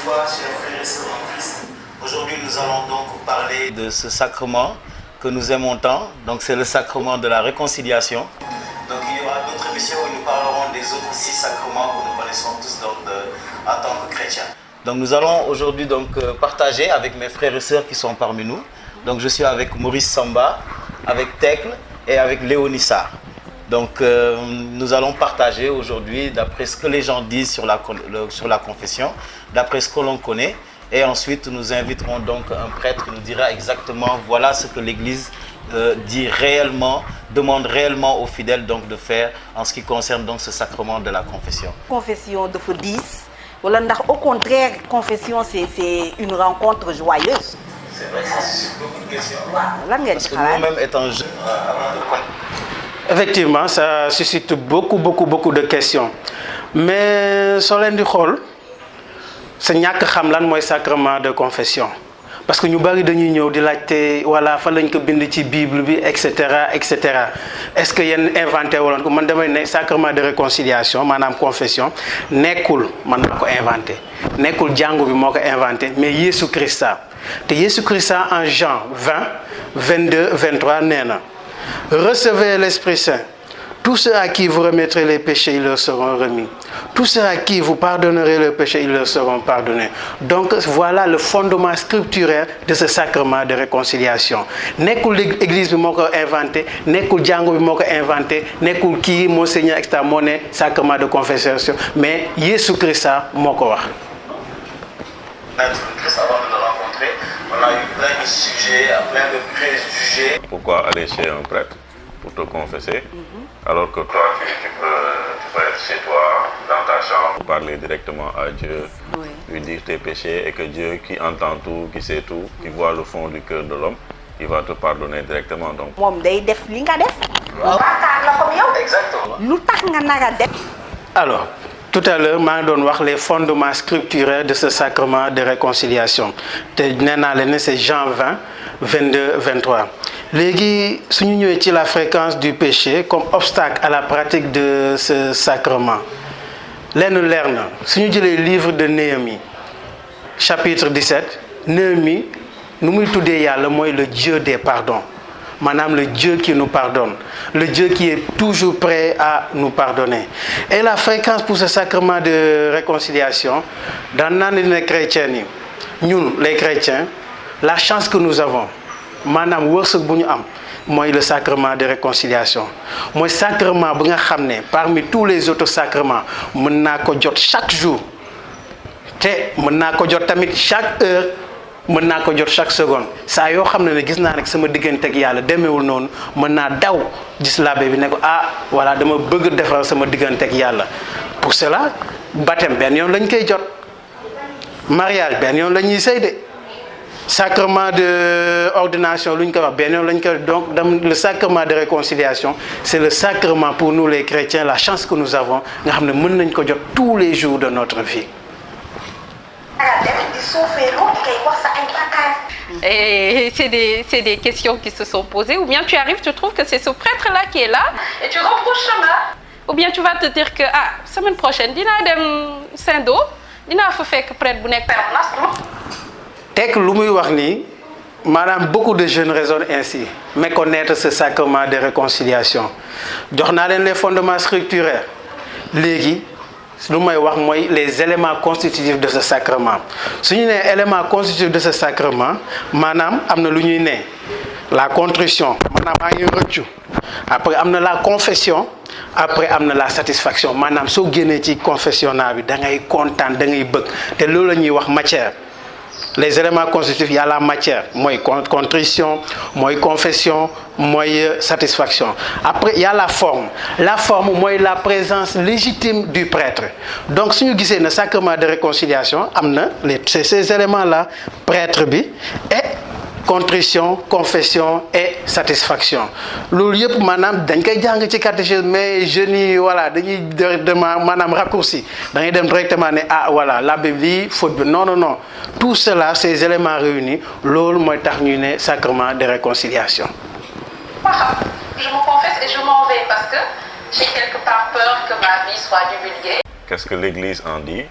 fois, chers frères et sœurs en Christ. Aujourd'hui, nous allons donc parler de ce sacrement que nous aimons tant. Donc, c'est le sacrement de la réconciliation. Donc, il y aura d'autres émissions où nous parlerons des autres 6 sacrements que nous connaissons tous donc, en tant que chrétiens. Donc, nous allons aujourd'hui donc partager avec mes frères et sœurs qui sont parmi nous. Donc, je suis avec Maurice Samba, avec Tekle et avec Léonie Sarr. Donc, nous allons partager aujourd'hui d'après ce que les gens disent sur la confession, d'après ce que l'on connaît. Et ensuite, nous inviterons donc un prêtre qui nous dira exactement voilà ce que l'Église dit réellement, demande réellement aux fidèles donc de faire en ce qui concerne donc ce sacrement de la confession. Confession de 10, voilà, au contraire, confession c'est une rencontre joyeuse. C'est vrai, ça suscite beaucoup de questions. Parce que nous-mêmes étant jeunes, effectivement, ça suscite beaucoup de questions. Mais sur l'un du rôle, c'est ñàkk xam lan mooy sacrement de confession. Parce que ñu bari dañuy ñëw di laajte voilà fa lañ ko bind ci Bible bi etc. Est-ce que yéen inventé woloon ko man damay ne sacrement de réconciliation maanaam confession nekkul man maa ko inventé nekkul jàngu bi moo ko inventé mais Jésus Christa te Jésus Christa en Jean 20 22 23 nee na recevez l'Esprit Saint. Tous ceux à qui vous remettrez les péchés, ils leur seront remis. Tous ceux à qui vous pardonnerez les péchés, ils leur seront pardonnés. Donc voilà le fondement scripturaire de ce sacrement de réconciliation. Nekkul l'église bi moo ko inventé, nekkul jàngu bi moo ko inventé, nekkul kii monseigneur etc. moo ne sacrement de confession, mais Jésus Christ moo ko wax. Christ, avant de le rencontrer, on a eu plein de sujets, plein de préjugés. Pourquoi aller chez un prêtre pour te confesser alors que toi tu peux être chez toi dans ta chambre, parler directement à Dieu, lui dire tes péchés et que Dieu qui entend tout, qui sait tout, qui voit le fond du cœur de l'homme, il va te pardonner directement. Donc moom day def li nga def. Bàkkaar la comme yow. Exactement. Lu tax nga nar a def. Alors, tout à l'heure maa ngi doon wax les fondements scripturaires de ce sacrement de réconciliation te nee naa leen ne c'est Jean 20 22 23. Léegi su ñu ñëwee ci la fréquence du péché comme obstacle à la pratique de ce sacrement lenn leer na su ñu jëlee livre de Néhémie chapitre 17 Néhémie nu muy tuddee yàlla mooy le Dieu des pardons maanaam le Dieu qui nous pardonne, le Dieu qui est toujours prêt à nous pardonner. Et la fréquence pour ce sacrement de réconciliation dans les chrétiens, nous les chrétiens, la chance que nous avons, maanaam wërsëg bu ñu am mooy le sacrement de réconciliation mooy sacrement bu nga xam ne parmi tous les autres sacrements mën naa ko jot chaque jour te mën naa ko jot tamit chaque heure. mën naa ko jot chaque seconde saa yoo xam ne gis naa ne sama diggante ak yàlla demeewul noonu mën naa daw gis labbe bi ne ko voilà dama bëgg defar sama diggante ak yàlla pour cela baptême benn yoon lañ koy jot mariage benn yoon la ñuy sëy de sacrement de ordination lu ñu koy wax benn yoon lañ koy donc le sacrement de réconciliation c'est le sacrement pour nous les chrétiens la chance que nous avons nga xam ne mën nañ ko jot tous les jours de notre vie. Et c'est des questions qui se sont posées. Ou bien tu arrives, tu trouves que c'est ce prêtre-là qui est là, et tu reproches cela. Ou bien tu vas te dire que semaine prochaine, dina dem Saint-Do, dina fa fekk prêtre bu nekk permanence. Tek lu muy wax ni madame beaucoup de jeunes raisonnent ainsi, méconnaître ce sacrement de réconciliation. Jox naa leen les fondements scripturaires. Léegi lu may wax mooy les éléments constitutifs de ce sacrement su ñu nee éléments constitutifs de ce sacrement maanaam am na lu ñuy ne la contrition maanaam maa ngi rëccu après am na la confession après am na la satisfaction maanaam soo génnee ci confessionnal bi da ngay kontaan da ngay bëgg te loolu la ñuy wax matière. Les éléments constitutifs, il y a la matière, moi contrition, moi confession, moi satisfaction. Après, il y a la forme. La forme, moi la présence légitime du prêtre. Donc, si nous disons le sacrement de réconciliation, c'est ces éléments-là, prêtre bi, et contrition, confession et satisfaction. Loolu yëpp maanaam dañ koy jàng ci catéchisme mais jeunes yi voilà dañuy directement maanaam raccourci dañuy dem directement ne voilà l'abbé bi faute bi non tout cela ces éléments réunis loolu mooy tax ñu ne sacrement de réconciliation. Je me confesse et je m'en vais parce que j'ai quelque part peur que ma vie soit divulguée. Qu'est-ce que l'Église en dit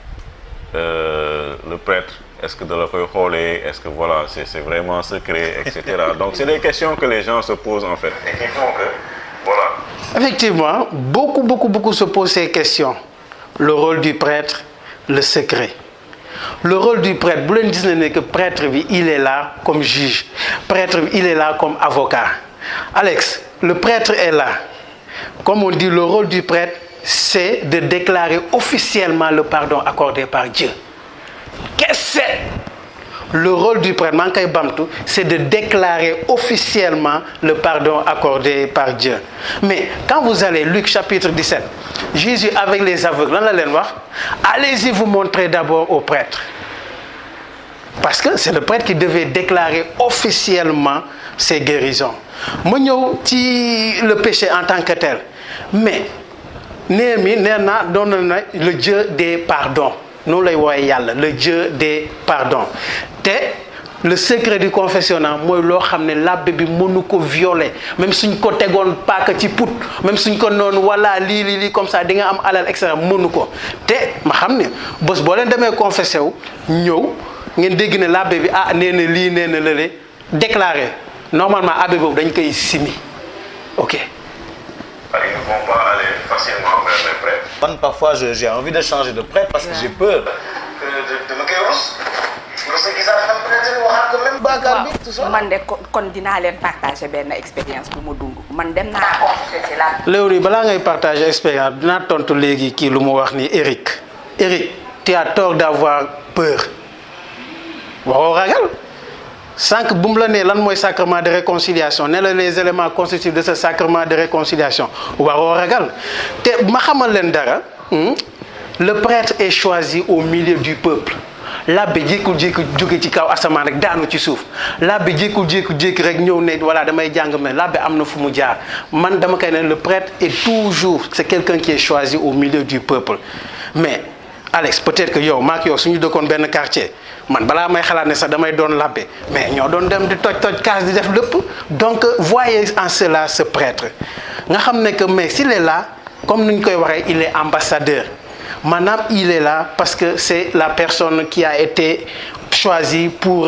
le prêtre, est-ce que de la koy xoolee, est-ce que voilà, c'est vraiment secret, etc. Donc c'est des questions que les gens se posent en fait et qui font que voilà. Effectivement, beaucoup se posent ces questions. Le rôle du prêtre, le secret. Le rôle du prêtre, vous voulez dire que prêtre, il est là comme juge. Prêtre, il est là comme avocat. Alex, le prêtre est là. Comme on dit, le rôle du prêtre, c'est de déclarer officiellement le pardon accordé par Dieu. Qu'est-ce que c'est? Le rôle du prêtre, c'est de déclarer officiellement le pardon accordé par Dieu. Mais quand vous allez, Luc chapitre 17, Jésus avec les aveugles, allez-y vous montrer d'abord au prêtre. Parce que c'est le prêtre qui devait déclarer officiellement ses guérisons. Le péché en tant que tel. Mais, le Dieu des pardons. Nous le voyons, le Dieu des pardons. Le secret du confessionnal, moi, l'abbé bi mënu ko violer, même si ko tégon pas que ci put, même si ko non wala li comme ça di nga am alal etc. mënu ko. Té ma xamné bëss bo len démé confessé wu ñew ngeen dégg né l'abbé bi ah néna li néna lelé déclarer. Normalement abbé bobu dañ koy simi. OK. Ils ne vont pas aller facilement vers les prêtres. Parfois, j'ai envie de changer de prêtre parce que j'ai peur. De me kéros. Man de kon dinaa leen partager benn expérience bu ma dund man dem naa confesser la. Léonie balaa ngay partager expérience dinaa tontu léegi kii lu mu wax ni Eric, tu as tort d'avoir peur. Waroo ragal. Sànq bu mu la nee lan mooy sacrement de réconciliation ne la les éléments constitutifs de ce sacrement de réconciliation waroo ragal te ma xamal leen dara le prêtre est choisi au milieu du peuple. L'abbé jékku-jékku jóge ci kaw asamaan rek daanu ci suuf l'abbé jékku-jékku rek ñëw ne voilà damay jàng mais l'abbé am na fu mu jaar man dama koy ne le prêtre est toujours c'est quelqu'un qui est choisi au milieu du peuple. Mais Alex peut-être que yow maak yow suñu dëkkoon benn quartier man balaa may xalaat ne sax damay doon l'abbé mais ñoo doon dem di toj kaas di def lépp. Donc voyez en cela ce prêtre nga xam ne que mais s'il est là comme ni ñu koy waxee il est ambassadeur. Maintenant, il est là parce que c'est la personne qui a été choisie pour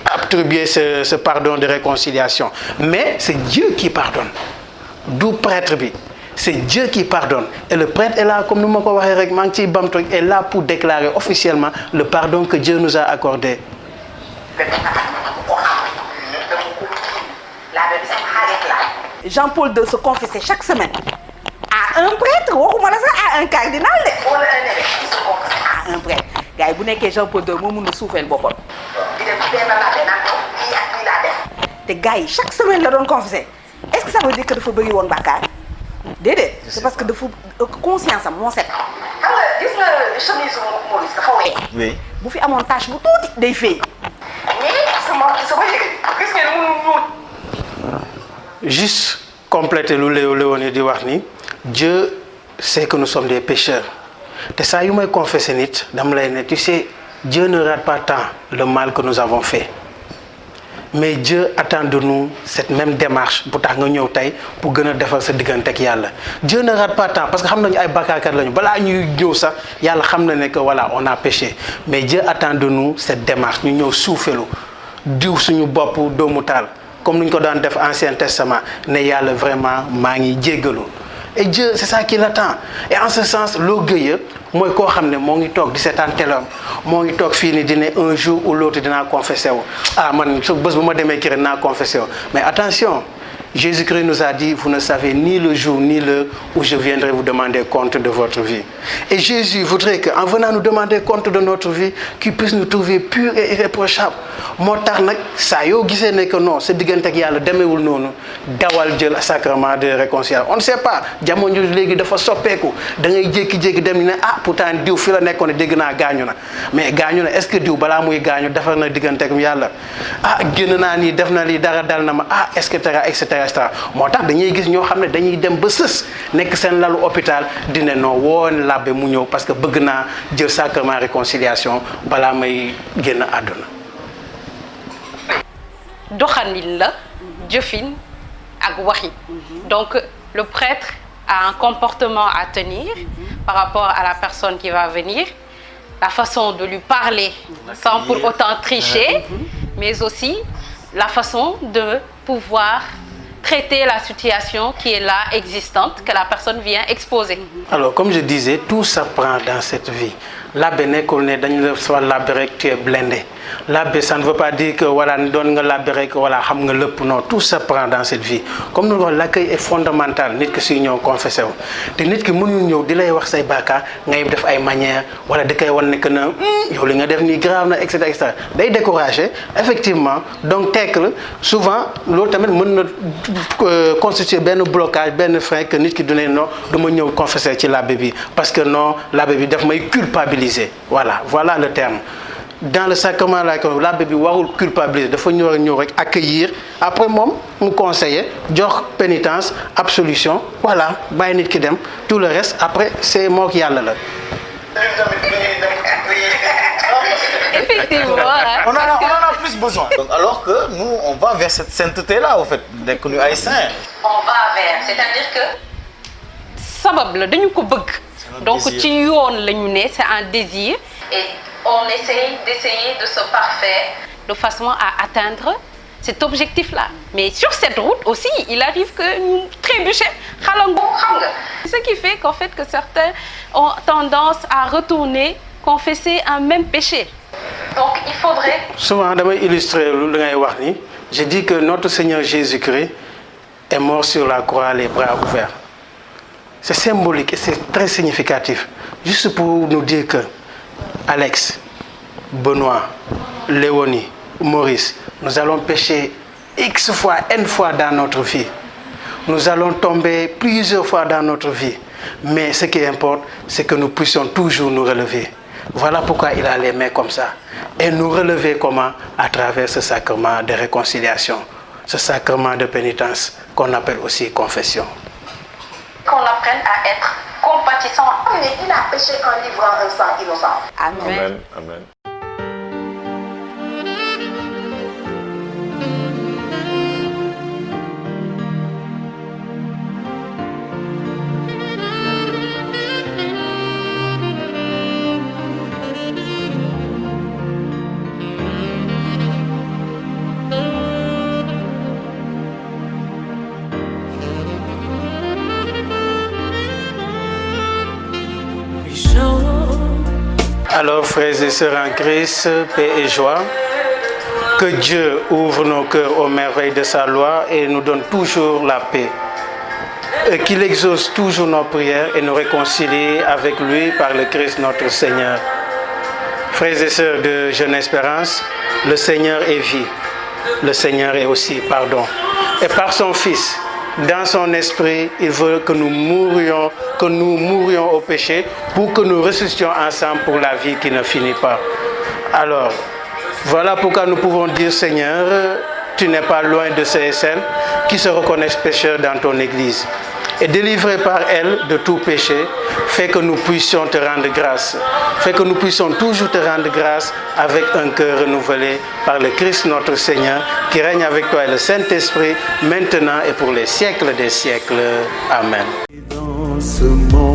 attribuer ce pardon de réconciliation. Mais c'est Dieu qui pardonne. D'où prêtre bi. C'est Dieu qui pardonne. Et le prêtre est là, comme nous m'avons dit, est là pour déclarer officiellement le pardon que Dieu nous a accordé. Jean-Paul II se confessait chaque semaine. À un prêtre, à un cardinal, il se confessait à un prêtre. Gars, vous n'êtes que Jean-Paul II, vous ne souffrez pas. Les gars, chaque semaine, ils doivent confesser. Est-ce que ça veut dire que il faut payer un bakar? Dédé, c'est parce que il faut conscience, moi, c'est. Chemise Maurice, oui. Vous faites un montage, vous tout des filles. Juste compléter le Léonie de Warni. Dieu sait que nous sommes des pécheurs. Et ça, il m'a confessé, tu sais, Dieu ne rate pas tant le mal que nous avons fait. Mais Dieu attend de nous cette même démarche pour gagner défendre ce digante ak Yalla. Dieu ne rate pas tant parce que xamnañu ay bakkakat lañu bala ñuy ñew sax Yalla xamna ne que voilà on a péché. Mais Dieu attend de nous cette démarche ñu ñew soufelu diw suñu bop doomu tal comme nous ko daan def Ancien Testament ne Yalla vraiment ma ngi djéggalu. Et Dieu, c'est ça qu'il attend. Et en ce sens, l'orgueil, moi, quand je suis mon tok 17 ans tel homme, mon tok fini dîner un jour ou l'autre dina confesser. Ah man, je besoin de me dire na confesser. Mais attention, Jésus-Christ nous a dit, vous ne savez ni le jour ni l'heure où je viendrai vous demander compte de votre vie. Et Jésus voudrait qu'en venant nous demander compte de notre vie, qu'il puisse nous trouver purs et irréprochables. Moo tax nag saa yoo gisee ne que non sa diggante ak Yàlla demeewul noonu dawal jël sacrement de réconciliation. On ne sait pas jamono léegi dafa soppeeku da ngay jékki-jékki dem ne ah pourtant diw fi la nekkoon dégg naa gaañu na mais gaañu na est-ce que diw balaa muy gaañu defar na diggante ak Yàlla ah génn naa nii def na lii dara dal na ma ah et cetera et cetera. Moo tax dañuy gis ñoo xam ne dañuy dem ba sës nekk seen lalu hôpital di ne non woon labbe mu ñëw parce que bëgg naa jël sacrement réconciliation balaa may génn àdduna. doxalin la jëfin ak waxi donc le prêtre a un comportement à tenir par rapport à la personne qui va venir la façon de lui parler sans pour autant tricher, mais aussi la façon de pouvoir traiter la situation qui est là, existante, que la personne vient exposer. Alors, comme je disais, tout s'apprend dans cette vie. L'abbé n'est qu'on est dans le soit l'abbé tu es blindé. L'abbé, ça ne veut pas dire que voilà, nous donnons l'abbé que voilà, non, tout s'apprend dans cette vie. Comme nous l'accueil est fondamental, nit que si nous confessons. De nit que nous nous di lay wax say baka, ngay def ay manière, voilà de kay won que na yow li nga def ni grave na etc etc. Day décourager effectivement. Donc tekle souvent l'autre tamit mën na constituer ben blocage, ben frein que nit ki donné non dama ñëw confesser ci l'abbé bi parce que non l'abbé bi daf may culpabiliser. Voilà le terme. Dans le sacrement l'abbé bi warul culpabiliser dafa ñëw rek accueillir après moom mu conseiller jox pénitence absolution voilà bàyyi nit ki dem tout le reste après c'est moo ki yàlla la. Effectivement. On en a plus besoin. Donc, alors que nous, on va vers cette sainteté-là, au fait, dès que nous sommes saints. On va vers, c'est-à-dire que sabab la dañu ko bëgg. Donc ci yoon la ñu né, c'est un désir et on essaye de se parfaire de façon à atteindre cet objectif-là. Mais sur cette route aussi, il arrive que nous trébuchons. Ce qui fait qu'en fait que certains ont tendance à retourner confesser un même péché. Donc il faudrait... Souvent, je vais illustrer ce que je dis que notre Seigneur Jésus-Christ est mort sur la croix, les bras ouverts. C'est symbolique et c'est très significatif. Juste pour nous dire que Alex, Benoît, Léonie, Maurice, nous allons pécher X fois, N fois dans notre vie. Nous allons tomber plusieurs fois dans notre vie. Mais ce qui importe, c'est que nous puissions toujours nous relever. Voilà pourquoi il a les mains comme ça. Et nous relever comment? À travers ce sacrement de réconciliation, ce sacrement de pénitence qu'on appelle aussi confession. Qu'on apprenne à être compatissant. Il a péché en livrant un sang innocent. Amen. Amen. Alors, frères et sœurs en Christ, paix et joie, que Dieu ouvre nos cœurs aux merveilles de sa loi et nous donne toujours la paix. Et qu'il exauce toujours nos prières et nous réconcilie avec lui par le Christ notre Seigneur. Frères et sœurs de Jeune Espérance, le Seigneur est vie, le Seigneur est aussi pardon. Et par son Fils, dans son esprit, il veut que nous mourions au péché pour que nous ressuscitions ensemble pour la vie qui ne finit pas. Alors, voilà pourquoi nous pouvons dire, Seigneur, tu n'es pas loin de ceux et celles qui se reconnaissent pécheurs dans ton Église. Et délivré par elle de tout péché, fait que nous puissions te rendre grâce. Fait que nous puissions toujours te rendre grâce avec un cœur renouvelé par le Christ notre Seigneur, qui règne avec toi et le Saint-Esprit, maintenant et pour les siècles des siècles. Amen. Dans ce monde